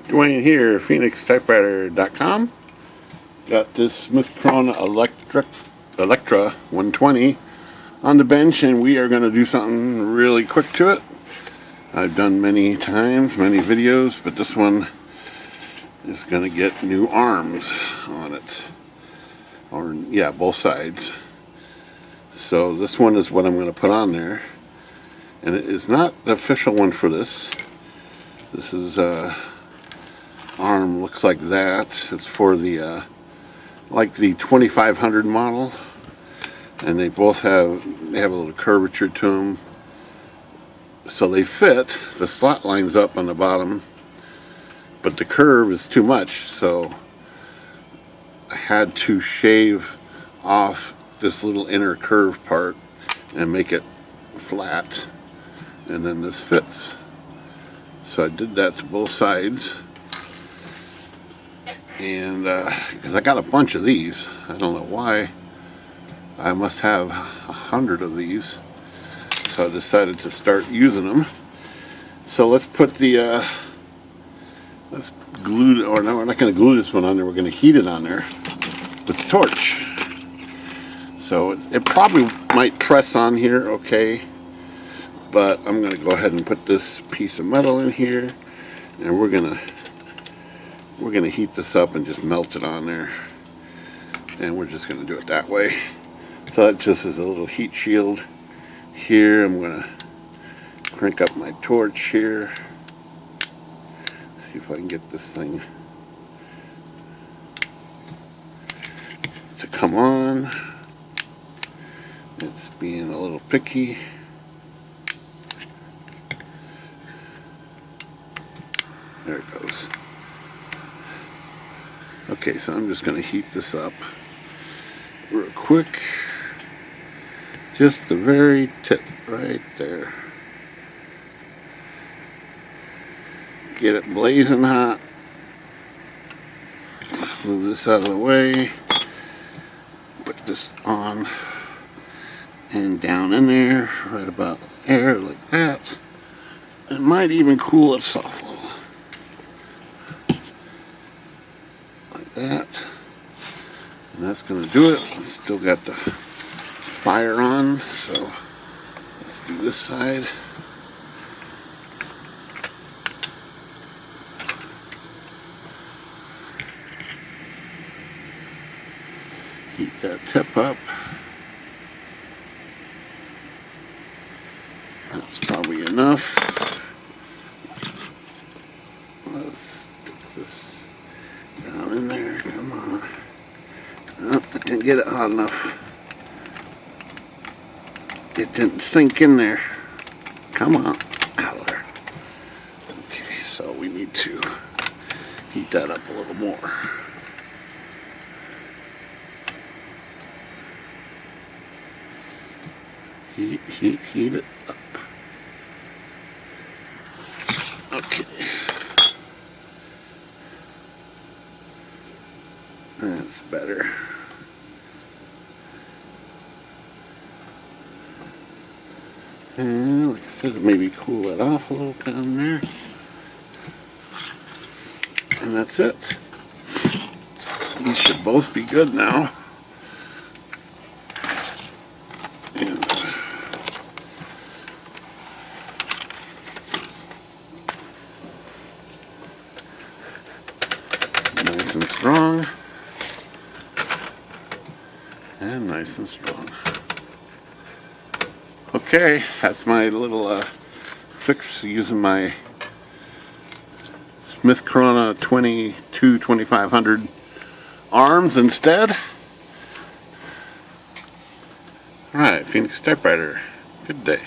Dwayne here, PhoenixTypewriter.com. Got this Smith Corona Electra 120 on the bench, and we are going to do something really quick to it. I've done many times, many videos, but this one is going to get new arms on it. Or, yeah, both sides. So this one is what I'm going to put on there. And it is not the official one for this. This is arm looks like that. It's for the like the 2500 model, and they both have a little curvature to them, so they fit. The slot lines up on the bottom, but the curve is too much, so I had to shave off this little inner curve part and make it flat, and then this fits. So I did that to both sides, and because I got a bunch of these, I don't know why. I must have 100 of these, so I decided to start using them. So let's put the let's glue, or no, we're not going to glue this one on there. We're going to heat it on there with the torch. So it probably might press on here okay, but I'm going to go ahead and put this piece of metal in here, and we're going to heat this up and just melt it on there, and we're just going to do it that way. So that just is a little heat shield here. I'm going to crank up my torch here, see if I can get this thing to come on. It's being a little picky. There it goes. Okay, so I'm just going to heat this up real quick. Just the very tip right there. Get it blazing hot. Move this out of the way. Put this on and down in there, right about there, like that. It might even cool it off a little. Like that. And that's going to do it. Still got the fire on, so let's do this side. Heat that tip up. That's probably enough. Let's stick this down in there. Come on. Oh, I didn't get it hot enough. It didn't sink in there. Come on. Out of there. Okay, so we need to heat that up a little more. Heat it up. Okay. That's better. And like I said, maybe cool it off a little down there. And that's it. These should both be good now. And nice and strong. And nice and strong. Okay, that's my little fix using my Smith Corona 2500 arms instead. Alright, Phoenix Typewriter. Good day.